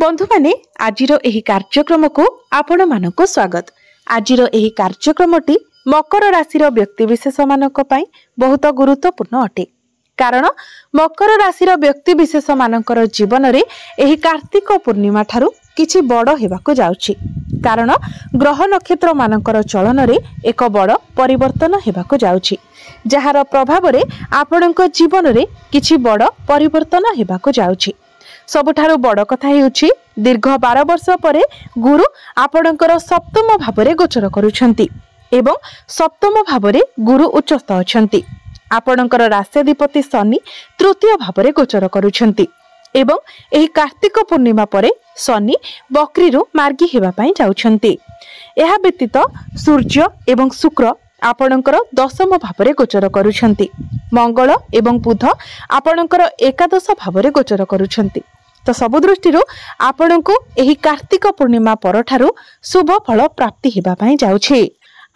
बंधु माने आजिर एही कार्यक्रम को आपण मानको स्वागत। आजिर एही कार्यक्रमटी मकर राशिर व्यक्तिविशेष मानक पई बहुत गुरुत्वपूर्ण अटे। कारण मकर राशिर व्यक्तिविशेष मानकर जीवन रे एही कार्तिक पूर्णिमा ठारू किछि बड़ हेबाको जाउछि। कारण ग्रह नक्षत्र मानकर चलन रे एक बड़ परिवर्तन हेबाको जाउछि, जहार प्रभाव रे आपणक जीवन रे किछि बड़ परिवर्तन हेबाको जाउछि। सबुठारु बड़ कथा हेउछि दीर्घ 12 वर्ष परे गुरु आपणकर सप्तम भावरे गोचर करूछंती एवं सप्तम भावरे गुरु उच्चस्थ अछंती। आपणकर राष्ट्राधिपति शनि तृतीय भावरे गोचर करूछंती एवं एही कार्तिक पूर्णिमा परे शनि बक्रीरु मार्गी हेबा पई जाउछंती। एहा व्यतीत सूर्य एवं शुक्र आपणकर दशम भावरे गोचर करूछंती। मंगल एवं बुध आपणकर एकादश भावरे गोचर करूछंती। तो सब दृष्टि आपणको एही कार्तिक पूर्णिमा परठारु शुभ फल प्राप्ति हेबा पई जाउछि।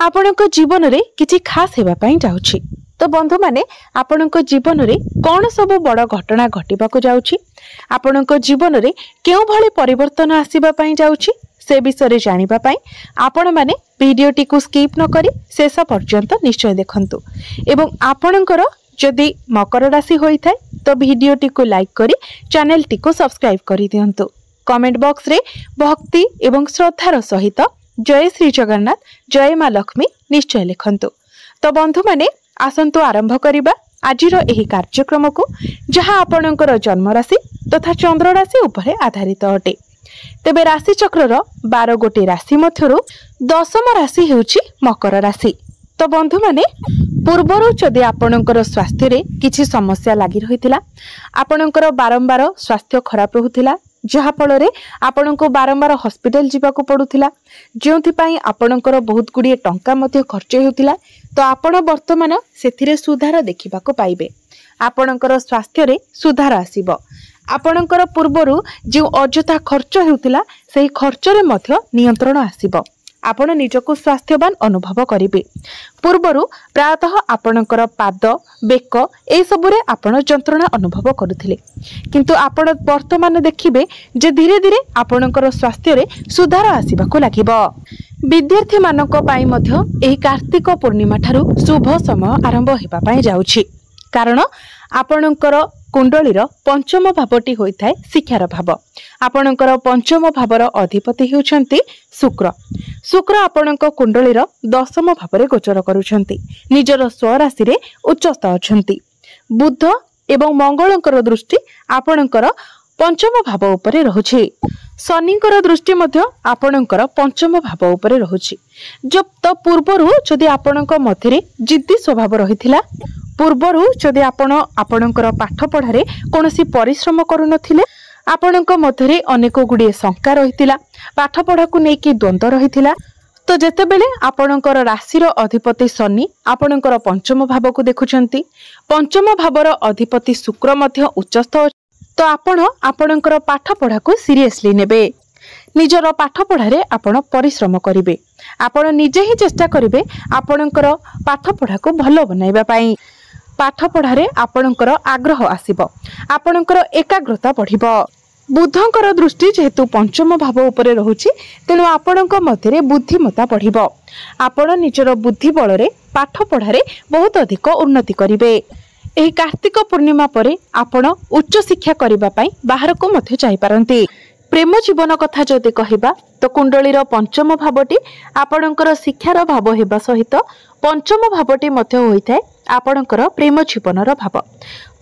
आपणको जीवन रे किछि खास हेबा पई जाउछि। तो बंधु माने आपणको जीवन रे कोन सब बड़ घटना घटिबाको जाउछि, आपणको जीवन रे केउ भली परिवर्तन आसीबा पई जाउछि, से विषय रे जानिबा पई आपण माने वीडियोटी को स्किप न करी शेष पर्यंत निश्चय देखंतु। एवं आपणकर जदि मकर राशि होई थाए तो वीडियोटी को लाइक करी चैनल टी को सब्सक्राइब करी दियंतु। कमेंट बॉक्स रे भक्ति एवं श्रद्धार सहित जय श्री जगन्नाथ जय मां लक्ष्मी निश्चय लिखंतु। तो बंधु माने आसंतु आरंभ करिबा आजिर एही कार्यक्रम को, जहां आपणकर जन्म राशि तथा चंद्र राशि उपरे आधारित अटे। तेबे राशि चक्रर 12 गोटी राशि मध्यरु दशम राशि हेउछि मकर राशि। तो बंधु माने पूर्वरु जदि आपणकर स्वास्थ्य रे किछि समस्या लागि रहितिला, आपणकर बारंबार स्वास्थ्य खराब रहुतिला, जहा फल रे आपणको बारंबार हॉस्पिटल जीवाको पडुतिला, जेउथि पई आपणकर बहुत गुडी टंका मध्ये खर्च हेउतिला, तो आपण वर्तमान सेथिरे सुधार देखिबाको पाइबे। आपणकर स्वास्थ्य रे सुधार आसीबो। आपणकर पूर्वरु जे अजथा खर्च हेउतिला सेही खर्च रे मध्ये नियंत्रण आसीबो। आपण निजको स्वास्थ्यवान अनुभव करिवे। पूर्वरु प्रायतः आपणकर पाद बेक ए सबुरे आपण जंत्रणा अनुभव करुथिले, किंतु आपण वर्तमान देखिबे जे धीरे धीरे आपणकर स्वास्थ्य रे सुधार आसीबाको लागिबो। विद्यार्थी मानक पई मध्ये एही कार्तिक पूर्णिमा ठारू शुभ समय आरंभ हेबा पई जाउछि। कारण आपणकर कुंडलीर पंचम भावटी होइथाय शिक्षार भाव। आपणकर पंचम भावर अधिपति हेउछंती शुक्र। शुक्र आपणक कुंडलीर दशम भावरे गोचर करूछंती, निजर स्वराशि रे उच्चस्थ अछंती। बुध एवं मंगलकर दृष्टि आपणकर पंचम भाव उपरे रहुछि। शनिकर दृष्टि मध्य आपणकर पंचम भाव उपरे रहुछि। जब तो पूर्वरु जदि आपणक मध्यरे जिद्दी स्वभाव रहिथिला, पूर्वरु जदि आपणकर पाठ पढ़ारे कोनोसी परिश्रम करू नथिले, आपणक मध्यरे अनेक गुडी शंका रहिथिला, पाठ पढ़ा को नेकी द्वंद्व रहिथिला, तो जेतेबेले आपणकर राशिर अधिपति शनि आपणकर पंचम भाव को देखुचंती, पंचम भावर अधिपति शुक्र मध्य उच्चस्थ, तो आपणकर पाठ पढ़ा को सीरियसली नेबे। निजर पाठ पढ़ारे आपण परिश्रम करिवे। आपण निजे ही चेष्टा करिवे आपणकर पाठ पढ़ा को भलो बनाइबा पई। पाठ पढ़ारे आपणकर आग्रह आसीबो, आपणकर एकाग्रता बढ़िबो। बुधंकर दृष्टि जेहेतु पंचम भाव उपरे रहुछि, तेणु आपणक मध्यरे बुद्धिमत्ता बढ़िबो। आपण निजर बुद्धि बल रे पाठ पढ़ारे बहुत अधिक उन्नति करिवे। एही कार्तिक पूर्णिमा परे आपण उच्च शिक्षा करिबा पई बाहर को मध्य जाई पारंती। प्रेम जीवन कथा जदि कहिबा तो कुंडलीर पंचम भावटी आपणकर शिक्षार भाव हेबा सहित पंचम भावटी मध्य होइथाय आपणकर प्रेम जीवनर भाव।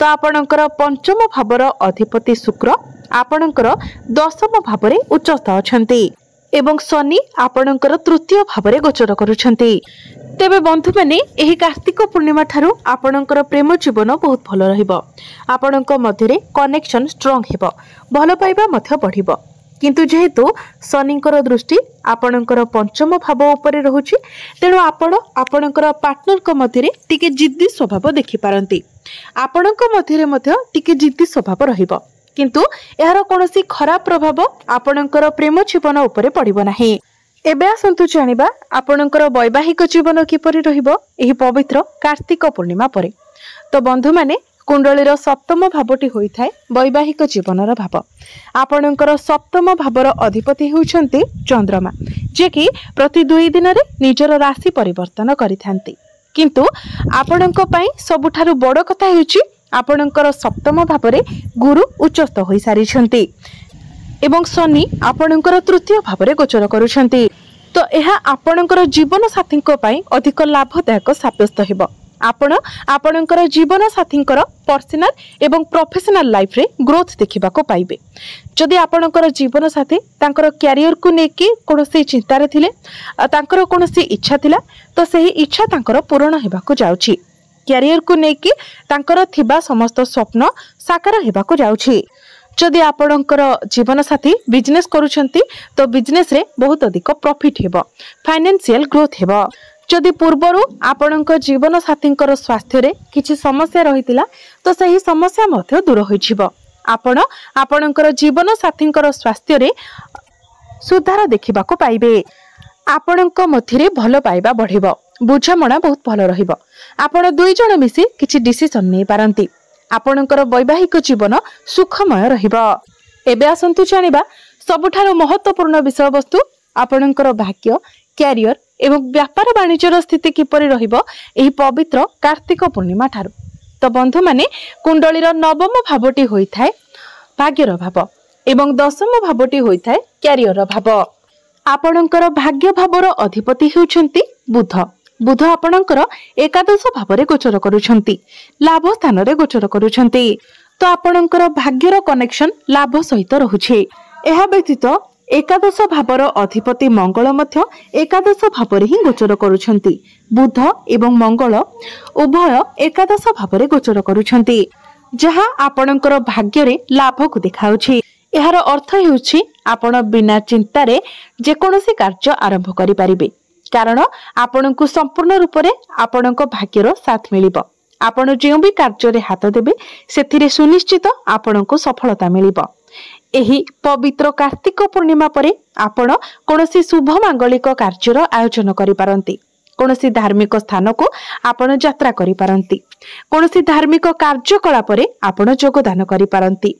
तो आपणकर पंचम भावर अधिपति शुक्र आपणकर दशम भावरे उच्चस्थ अछंती एवं शनि आपणकर तृतीय भावरे गोचर करूछंती। तेबे बंधु माने एही कार्तिक पूर्णिमा ठारू आपणकर प्रेम जीवन बहुत भल रहिबो। आपणक मध्यरे कनेक्शन स्ट्रांग हेबो, भल पाइबा मध्य बढ़िबो। किंतु जेहेतु शनिकर दृष्टि आपणकर पंचम भाव उपरे रहुछि, तेणु आपणकर पार्टनर मध्यरे टिके जिद्दी स्वभाव देखि पारंती। आपणक मध्यरे मध्य टिके जिद्दी स्वभाव रहिबो, किंतु एहार कोनोसी खराब प्रभाव आपणकर प्रेम जीवन उपरे पड़िबो नाही। एबे आसंतु जानिबा आपणकर वैवाहिक जीवन किपरि रहिबो एही पवित्र कार्तिक पूर्णिमा परे। तो बंधु माने कुंडलीर सप्तम भावटी होइथाय वैवाहिक जीवनर भाव। आपणकर सप्तम भावर अधिपति होउछन्ति चंद्रमा, जे कि प्रति 2 दिन रे निजर राशि परिवर्तन करिथांती। किंतु आपणक पई सबुठारु बड़ कथा हेउची आपणकर सप्तम भावरे गुरु उच्चस्थ होई सारिछन्ति एवं शनि आपणकर तृतीय भावरे गोचर करूछन्ति। तो यह आपणकर जीवन साथी पई अधिक लाभदायक साब्यस्त हेबो। आपणकर जीवन साथी पर्सनल एवं प्रोफेशनल लाइफ रे ग्रोथ देखा पाइबे। जदि आपणकर जीवन साथी तांकर कैरियर को लेकिन कोनोसी चिंता रे थिले, तांकर कोनोसी इच्छा थिला, तो सही इच्छा तांकर पूर्ण हेबाको जाउछि। कैरियर को लेकिन तांकर थिबा समस्त स्वप्न साकार हेबाको जाउछि। जदि आपणकर जीवन साथी बिजनेस करूछंती तो बिजनेस रे बहुत अधिक प्रॉफिट हेबो, फाइनेंशियल ग्रोथ हेबो। जदि पूर्वरु आपणक जीवन साथींकर स्वास्थ्य रे किछि समस्या रहितिला तो सही समस्या मध्य दूर होइछिबो। आपणकर जीवन साथींकर स्वास्थ्य रे सुधार देखिबाको पाइबे। आपणक मध्यरे भलो पाइबा बढ़िबो, बुझामणा बहुत भलो रहिबो। आपण 2 जण मिसी किछि डिसिजन नै पारंती। आपणकर वैवाहिक जीवन सुखमय रहिबो। एबे आसंतु जानिबा सबुठारु महत्वपूर्ण विषय वस्तु आपणकर भाग्य, कैरियर एवं व्यापार वाणिज्यर स्थिति किपरि रहिबो एही पवित्र कार्तिक पूर्णिमा ठारू। तो बंधु माने कुंडलीर नवम भावटी होइथाय भाग्यर भाव एवं दशम भावटी होइथाय कैरियर भाव। आपणकर भाग्य भावर अधिपति हेउछन्ति बुध। बुध आपणकर एकादश भावरे गोचर करूछन्ति, लाभ स्थान रे गोचर करूछन्ति। तो आपणकर भाग्यर कनेक्शन लाभ सहित रहुछि। एहा व्यतीत एकादश भावर अधिपति मंगल मध्य एकादश भावरे ही गोचर करूछन्ति। बुध एवं मंगल उभय एकादश भावरे गोचर करूछन्ति, जहा आपणकर भाग्य रे लाभ को देखाउछि। एहार अर्थ हेउछि आपण बिना चिंता रे जे कोनोसी कार्य आरंभ करि परिबे, कारण आपणको संपूर्ण रूप रे आपणको भाग्यर साथ मिलिबो। आपण जे भी कार्य रे हाथ देबे सेथिरे सुनिश्चित आपणको सफलता मिलिबो। एही पवित्र कार्तिक पूर्णिमा परे आपण कोनोसी शुभ मांगलिक कार्यर आयोजन करि पारंती। कोनोसी धार्मिक स्थान को आपण यात्रा करि पारंती। कोनोसी धार्मिक कार्यकलाप रे आपण योगदान करि पारंती।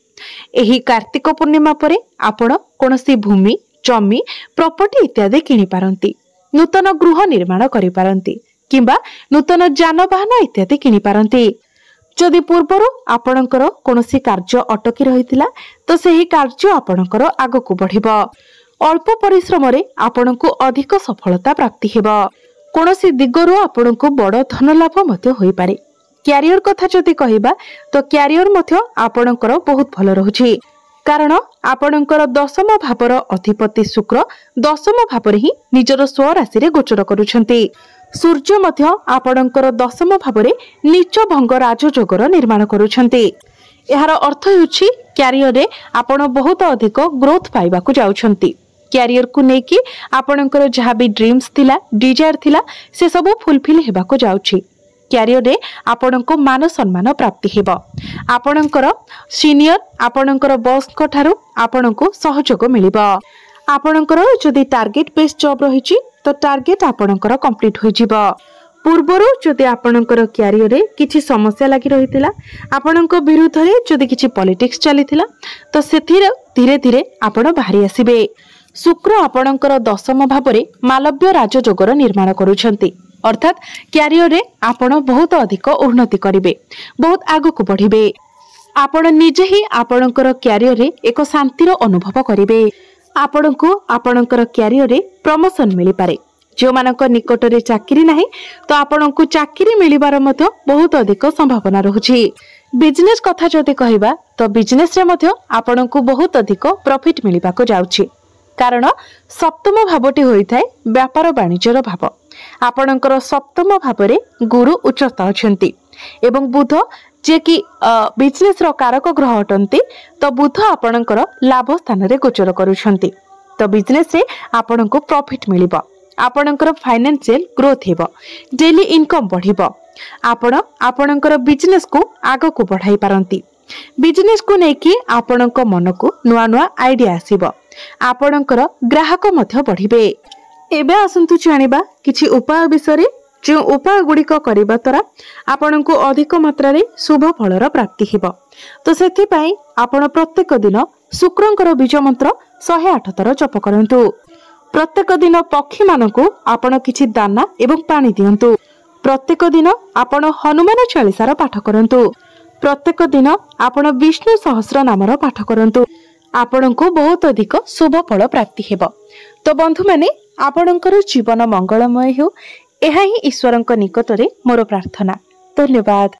एही कार्तिक पूर्णिमा परे आपण कोनोसी भूमि, जमी, प्रॉपर्टी इत्यादि किनि पारंती। नूतन गृह निर्माण करि पारंती किंबा नूतन जानवाहन इत्यादि किनि पारंती। जदि पूर्वरु आपणकर कोनोसी कार्य अटकी रहितिला तो सेही कार्य आपणकर आगकु बढ़िबो। अल्प परिश्रम रे आपणको अधिक सफलता प्राप्ति हेबो। कोनोसी दिगरु आपणको बड़ धन लाभ मध्य होई पारे। कैरियर कथा जदि कहिबा तो कैरियर मध्य आपणकर बहुत भलो रहुछि, कारण आपणकर दशम भावर अधिपति शुक्र दशम भावरे ही निजर स्वराशि रे गोचर करूछन्ति। सूर्य मध्य आपणकर दशम भावरे नीच भंग राजयोगर निर्माण करूछन्ति। एहार अर्थ हेउछि कैरियर रे आपण बहुत अधिक ग्रोथ पाइबाकु जाउछन्ति। कैरियर को नेकी आपणकर जहा भी ड्रीम्स थिला, डिजायर थिला, से सब फुलफिल हेबाकु जाउछि। कैरियर रे आपणको मान सम्मान प्राप्ति हेबो। आपणकर सीनियर आपणकर बॉस को ठारू आपणको सहयोग मिलिबो। आपणकर जदि टार्गेट बेस्ड जॉब रहिछि तो टार्गेट आपणकर कंप्लीट होई जिवो। पूर्वरु जदि आपणकर कैरियर रे किछि समस्या लागि रहितिला, आपणको विरुद्ध रे जदि किछि पॉलिटिक्स चलिथिला तो सेथिरे धीरे धीरे आपण बाहरी आसीबे। शुक्र आपणकर दशम भावरे मालव्य राजयोगर निर्माण करूछन्ति, अर्थात कैरियर रे आपण बहुत अधिक उन्नति करिवे, बहुत आगु बढ़िबे। आपण निजे ही आपणकर कैरियर रे एक शांतिर अनुभव करिवे। आपणको आपणकर कैरियर रे प्रमोशन मिली पारे। जो मानक निकट रे चाकरी नाही तो आपणको चाकरी मिलिबार मध्य बहुत अधिक संभावना रहुछि। बिजनेस कथा जदि कहिबा तो बिजनेस रे मध्य आपणको बहुत अधिक प्रॉफिट मिलिबाको जाउछि, कारण सप्तम भावटी होइथाय व्यापार वाणिज्यर भाव। आपणकर सप्तम भावरे गुरु उच्चस्थ अछंती एवं बुध जे कि बिजनेस रो कारक ग्रह अटंती, तो बुध आपणकर लाभ स्थान रे गोचर करूछंती। तो बिजनेस रे आपणको प्रॉफिट मिलिबो, आपणकर फाइनेंशियल ग्रोथ हेबो, डेली इनकम बढ़िबो। आपणकर बिजनेस को आगो को बढ़ाई पारंती। बिजनेस को नेकी आपणक मन को नुआ नुआ आइडिया आसीबो। आपणकर ग्राहक मध्य बढ़िबे। एबे आसंतु जानिबा किछि उपाय विषय जो उपाय गुड़िक करने द्वारा आपण को अधिक मात्रा शुभ फलर प्राप्ति हेब। तो से आपण प्रत्येक दिन शुक्रंकर बीज मंत्र 108 थर जप करंतु। प्रत्येक दिन पक्षी मानकु आपण किछि दाना एवं पानी दियंतु। प्रत्येक दिन आपण हनुमान चालीसार पाठ करंतु। प्रत्येक दिन आपण विष्णु सहस्र नामर पाठ करंतु। आपण को बहुत अधिक शुभ फल प्राप्ति हेब। तो बंधु माने आपणकर जीवन मंगलमय हो, यह ही ईश्वरंक निकटरे मोर प्रार्थना। धन्यवाद।